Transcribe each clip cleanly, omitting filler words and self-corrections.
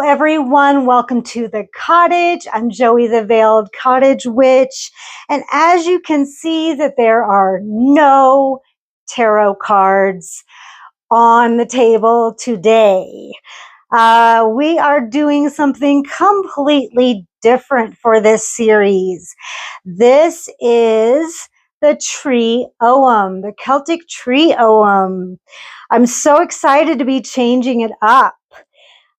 everyone, welcome to the cottage. I'm Joey the Veiled Cottage Witch, and as you can see that there are no tarot cards on the table today. We are doing something completely different for this series. This is the Tree Ogham, the Celtic Tree Ogham. I'm so excited to be changing it up.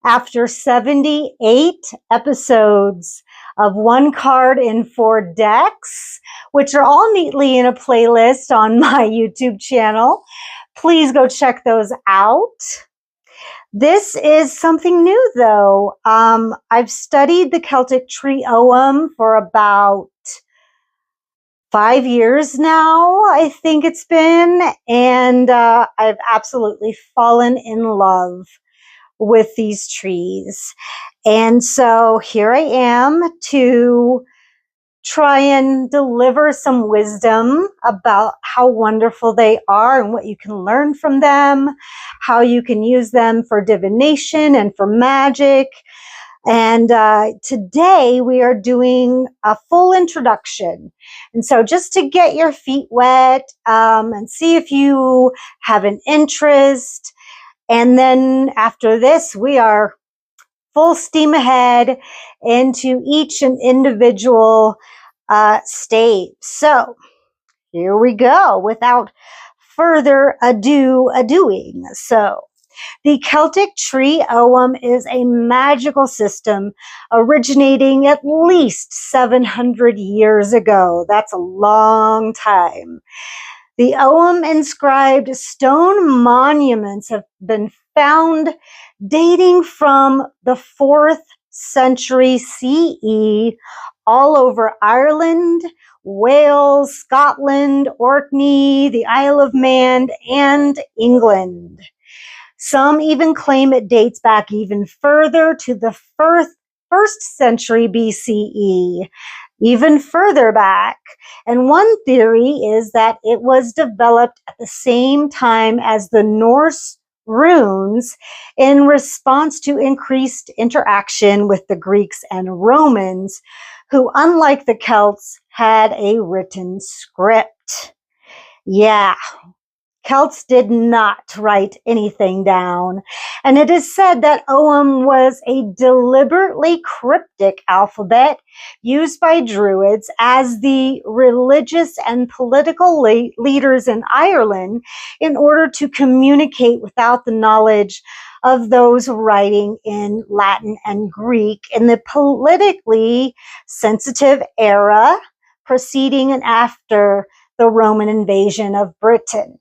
After 78 episodes of one card in 4 decks, which are all neatly in a playlist on my YouTube channel, please go check those out. This is something new though. I've studied the Celtic Tree Ogham for about 5 years now, I think it's been, and I've absolutely fallen in love with these trees. And so here I am to try and deliver some wisdom about how wonderful they are and what you can learn from them, how you can use them for divination and for magic. And today we are doing a full introduction. And so just to get your feet wet and see if you have an interest. And then after this, we are full steam ahead into each and individual state. So here we go without further ado-ing. So the Celtic Tree Ogham is a magical system originating at least 700 years ago. That's a long time. The Ogham inscribed stone monuments have been found dating from the 4th century CE all over Ireland, Wales, Scotland, Orkney, the Isle of Man, and England. Some even claim it dates back even further to the 1st century BCE. Even further back. And one theory is that it was developed at the same time as the Norse runes in response to increased interaction with the Greeks and Romans, who, unlike the Celts, had a written script. Yeah. Celts did not write anything down, and it is said that Ogham was a deliberately cryptic alphabet used by Druids as the religious and political leaders in Ireland in order to communicate without the knowledge of those writing in Latin and Greek in the politically sensitive era preceding and after the Roman invasion of Britain.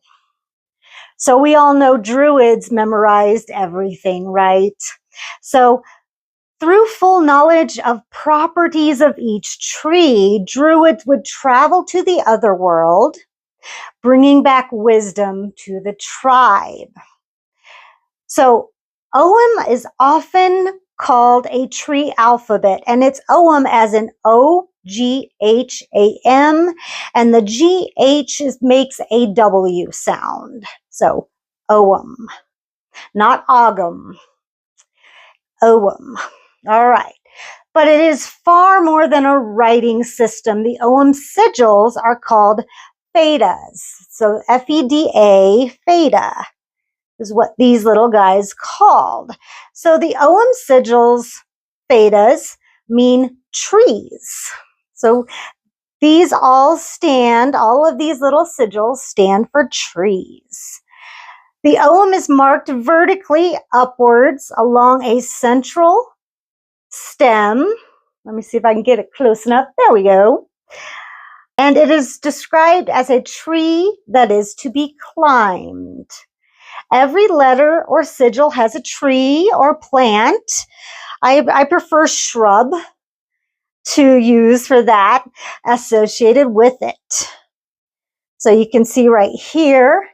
So we all know Druids memorized everything, right? So through full knowledge of properties of each tree, Druids would travel to the other world, bringing back wisdom to the tribe. So Ogham is often called a tree alphabet, and it's Ogham as in O-G-H-A-M, and the G-H makes a W sound. So Ogham, not Ogham, Ogham. All right. But it is far more than a writing system. The Ogham sigils are called Fedas. So F-E-D-A, Feda, is what these little guys called. So the Ogham sigils, Fedas, mean trees. So these all of these little sigils stand for trees. The Ogham is marked vertically upwards along a central stem. Let me see if I can get it close enough. There we go. And it is described as a tree that is to be climbed. Every letter or sigil has a tree or plant. I prefer shrub to use for that associated with it. So you can see right here,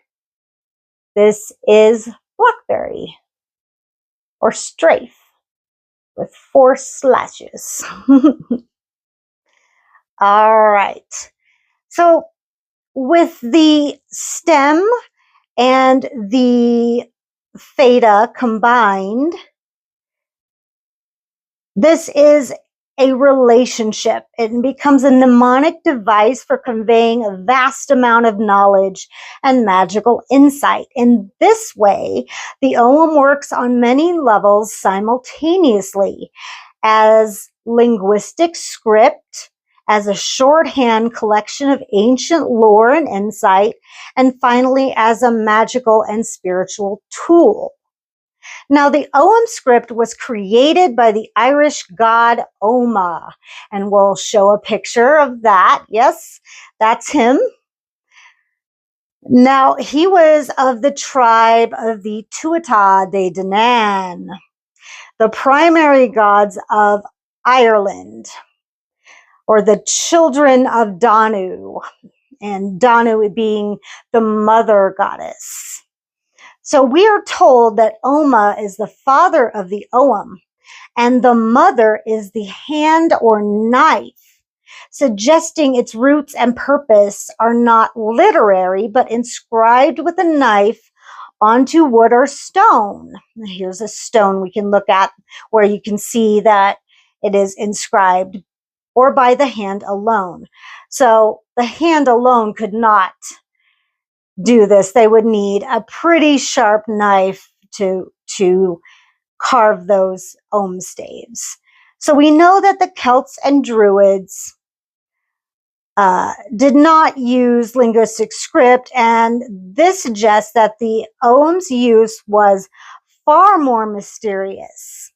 this is blackberry or strafe with 4 slashes. All right. So with the stem and the theta combined, This is a relationship. It becomes a mnemonic device for conveying a vast amount of knowledge and magical insight. In this way, the Ogham works on many levels simultaneously as linguistic script, as a shorthand collection of ancient lore and insight, and finally as a magical and spiritual tool. Now, the Ogham script was created by the Irish god Oma, and we'll show a picture of that. Yes, that's him. Now, he was of the tribe of the Tuatha De Danann, the primary gods of Ireland, or the children of Danu, and Danu being the mother goddess. So we are told that Oma is the father of the Ogham, and the mother is the hand or knife, suggesting its roots and purpose are not literary, but inscribed with a knife onto wood or stone. Here's a stone we can look at where you can see that it is inscribed, or by the hand alone. So the hand alone could not do this. They would need a pretty sharp knife to carve those ogham staves. So we know that the Celts and Druids did not use linguistic script, and this suggests that the ogham's use was far more mysterious.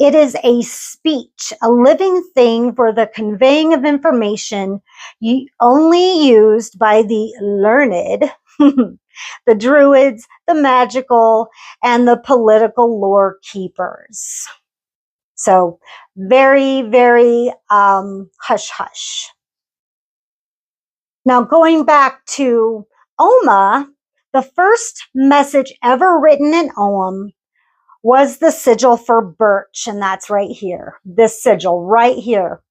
It is a speech, a living thing for the conveying of information only used by the learned, the Druids, the Magickal, and the political lore keepers. So very, very hush-hush. Now, going back to Oma, the first message ever written in Ogham was the sigil for birch, and that's right here, this sigil right here.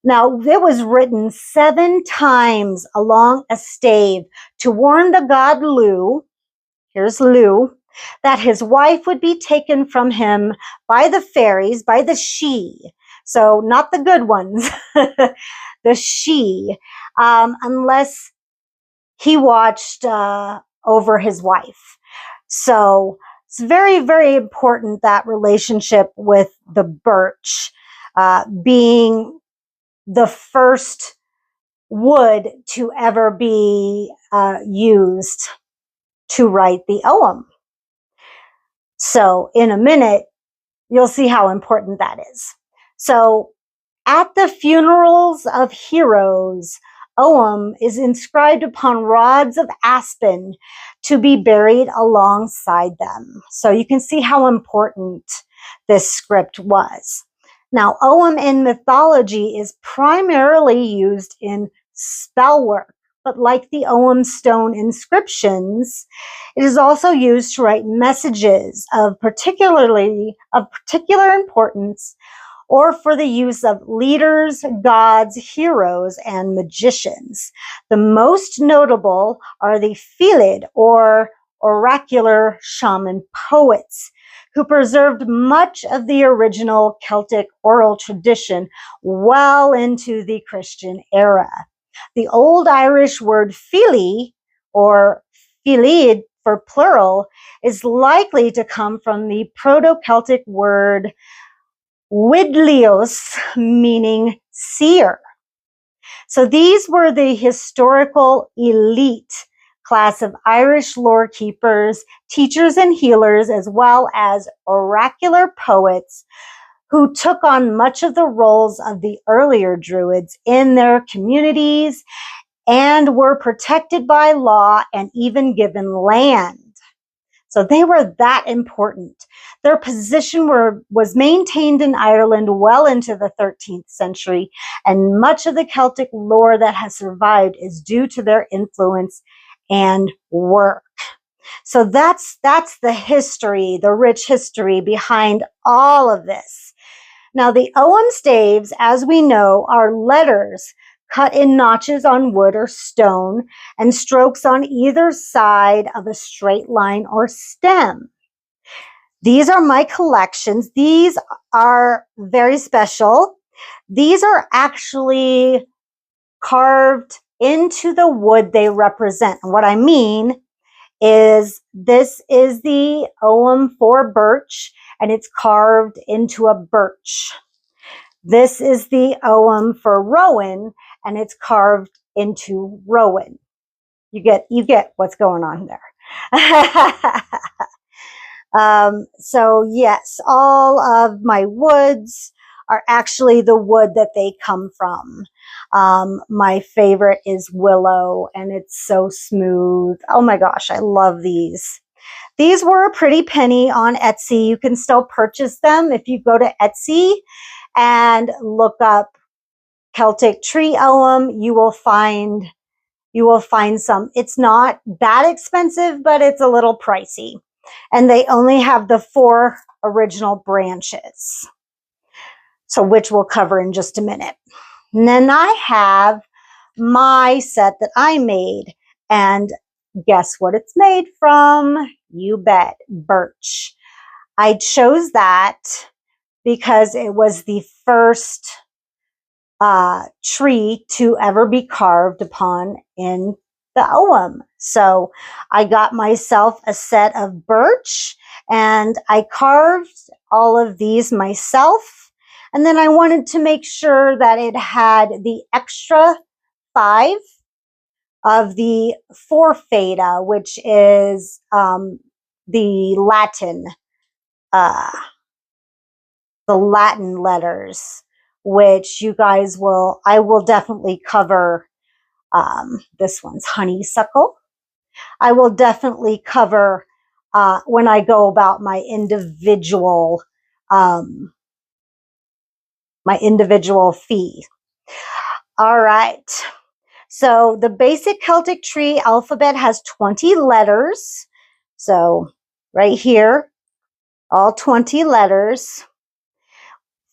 Now, it was written 7 times along a stave to warn the god Lu, here's Lu, that his wife would be taken from him by the fairies, by the She. So not the good ones, the She, unless he watched over his wife. So it's very, very important, that relationship with the birch being the first wood to ever be used to write the Ogham. So in a minute, you'll see how important that is. So at the funerals of heroes, Ogham is inscribed upon rods of aspen to be buried alongside them. So you can see how important this script was. Now, Ogham in mythology is primarily used in spellwork, but like the Ogham stone inscriptions, it is also used to write messages of particular importance, or for the use of leaders, gods, heroes, and magicians. The most notable are the Félid, or oracular shaman poets, who preserved much of the original Celtic oral tradition well into the Christian era. The Old Irish word fili, or Félid for plural, is likely to come from the Proto-Celtic word widlios, meaning seer. So these were the historical elite class of Irish lore keepers, teachers, and healers, as well as oracular poets who took on much of the roles of the earlier Druids in their communities and were protected by law and even given land. So they were that important. Their position was maintained in Ireland well into the 13th century, and much of the Celtic lore that has survived is due to their influence and work. So that's the history, the rich history behind all of this. Now, the Ogham staves, as we know, are letters cut in notches on wood or stone and strokes on either side of a straight line or stem. These are my collections. These are very special. These are actually carved into the wood they represent. And what I mean is this is the Ogham for birch, and it's carved into a birch. This is the Ogham for rowan, and it's carved into rowan. You get what's going on there. So yes, all of my woods are actually the wood that they come from. My favorite is willow, and it's so smooth. Oh my gosh, I love these. These were a pretty penny on Etsy. You can still purchase them if you go to Etsy and look up Celtic Tree Ogham. You will find some. It's not that expensive, but it's a little pricey. And they only have the 4 original branches, so which we'll cover in just a minute. And then I have my set that I made, and guess what it's made from? You bet, birch. I chose that because it was the first tree to ever be carved upon in the Ogham. So I got myself a set of birch, and I carved all of these myself. And then I wanted to make sure that it had the extra 5 of the 4 theta, which is the Latin letters, which you guys I will definitely cover. This one's honeysuckle. I will definitely cover when I go about my individual fee. All right. So the basic Celtic tree alphabet has 20 letters. So right here, all 20 letters,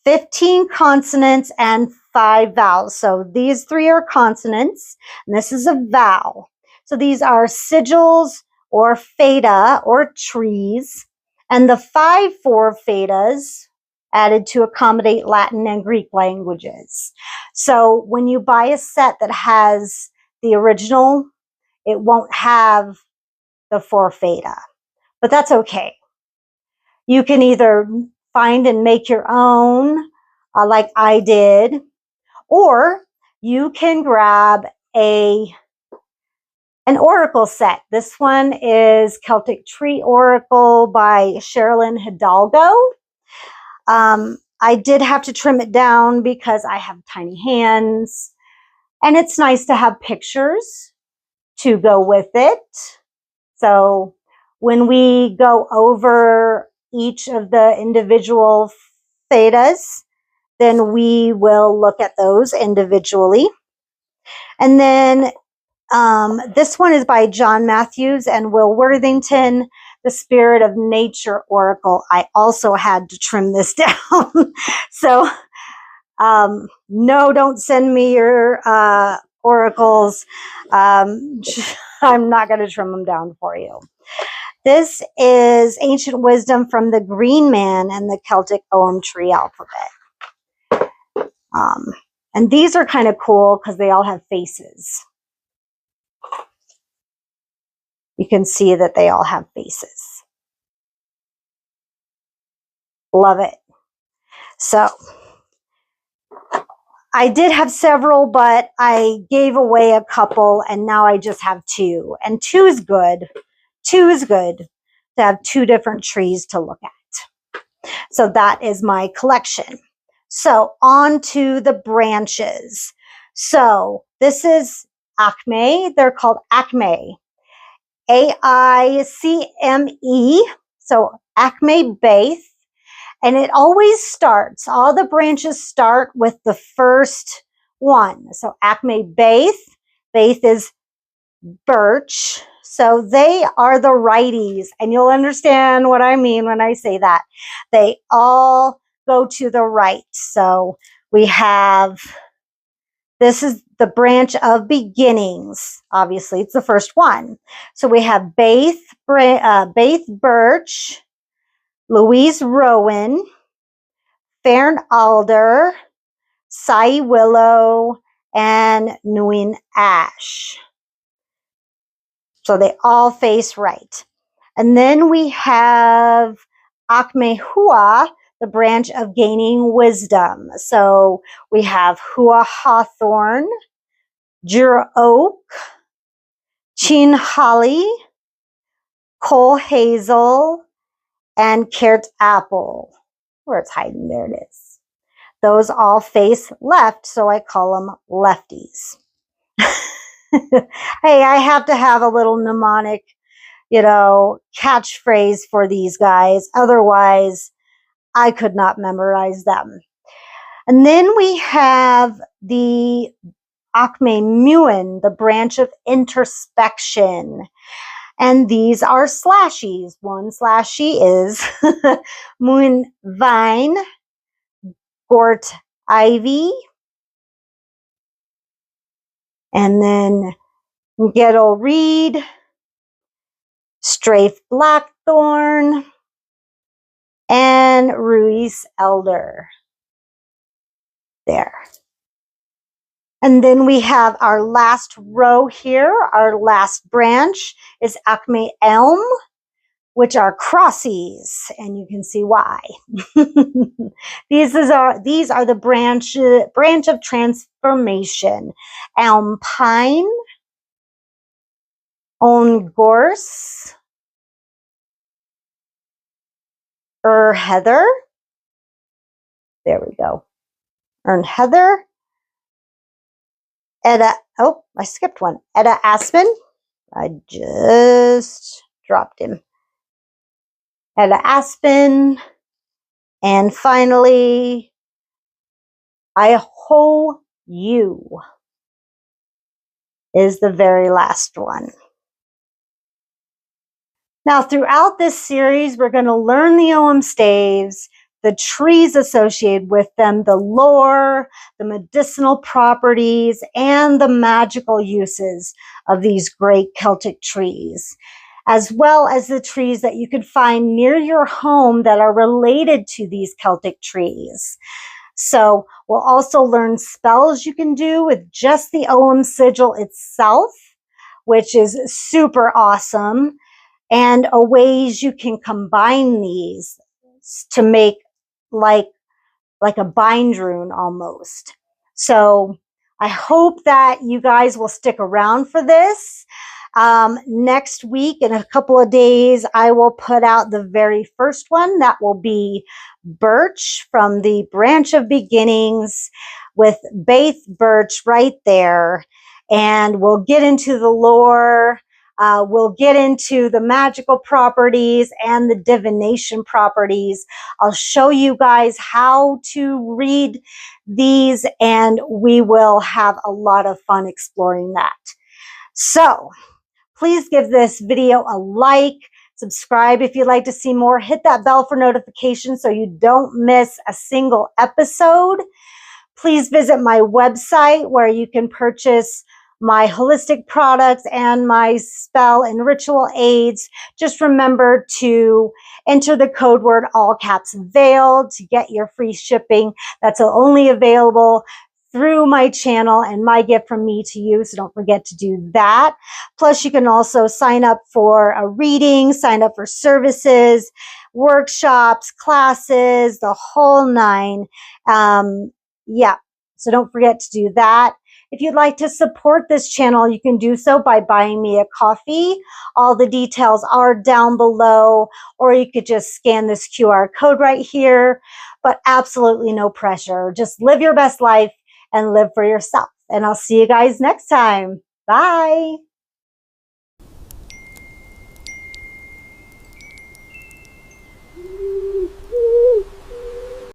15 consonants and 5 vowels. So these 3 are consonants, and this is a vowel. So these are sigils or theta or trees, and the 5 4 thetas added to accommodate Latin and Greek languages. So when you buy a set that has the original, it won't have the 4 theta, but that's okay. You can either find and make your own, like I did, or you can grab an oracle set. This one is Celtic Tree Oracle by Sherilyn Hidalgo. I did have to trim it down because I have tiny hands, and it's nice to have pictures to go with it. So when we go over each of the individual thetas, then we will look at those individually. And then this one is by John Matthews and Will Worthington, the Spirit of Nature Oracle. I also had to trim this down. So no, don't send me your oracles. I'm not going to trim them down for you. This is Ancient Wisdom from the Green Man and the Celtic Ogham Tree Alphabet. And these are kind of cool because they all have faces. You can see that they all have faces. Love it. So I did have several, but I gave away a couple, and now I just have 2. And 2 is good. 2 is good to have 2 different trees to look at. So that is my collection. So on to the branches. So this is Acme. They're called Acme. AICME. So Acme Baith. And it always starts, all the branches start with the first one. So Acme Baith. Baith is birch. So they are the righties. And you'll understand what I mean when I say that. They all go to the right. So we have, this is the branch of beginnings. Obviously, it's the first one. So we have Baith birch, Louise Rowan, Fern Alder, Cy Willow, and Nguyen Ash. So they all face right. And then we have Akmehua, the branch of gaining wisdom. So we have Hua Hawthorn, Jura Oak, Chin Holly, Cole Hazel, and Kert Apple. Where it's hiding, there it is. Those all face left, so I call them lefties. Hey, I have to have a little mnemonic, catchphrase for these guys. Otherwise, I could not memorize them. And then we have the Akme Muin, the branch of introspection. And these are slashies. One slashie is Muin Vine, Gort Ivy, and then Gettle Reed, Strafe Blackthorn, and Ruiz Elder. There. And then we have our last row here. Our last branch is Acme Elm, which are crossies, and you can see why. These are the branch of transformation. Elm Pine, On Gorse, Heather. There we go. Heather. Edda, oh, I skipped one. Edda Aspen. I just dropped him. Edda Aspen. And finally, I Ho You is the very last one. Now, throughout this series, we're going to learn the Ogham staves, the trees associated with them, the lore, the medicinal properties, and the magical uses of these great Celtic trees, as well as the trees that you could find near your home that are related to these Celtic trees. So we'll also learn spells you can do with just the Ogham sigil itself, which is super awesome, and ways you can combine these to make like a bind rune almost. So I hope that you guys will stick around for this. Next week, in a couple of days, I will put out the very first one. That will be Birch from the Branch of Beginnings with Baith Birch right there. And we'll get into the lore. We'll get into the magical properties and the divination properties. I'll show you guys how to read these, and we will have a lot of fun exploring that. So please give this video a like, subscribe if you'd like to see more, hit that bell for notifications so you don't miss a single episode. Please visit my website where you can purchase my holistic products and my spell and ritual aids. Just remember to enter the code word all caps veiled to get your free shipping. That's only available through my channel and my gift from me to you. So don't forget to do that. Plus, you can also sign up for a reading, sign up for services, workshops, classes, the whole nine. Yeah. So don't forget to do that. If you'd like to support this channel, you can do so by buying me a coffee. All the details are down below, or you could just scan this QR code right here, but absolutely no pressure. Just live your best life and live for yourself. And I'll see you guys next time. Bye.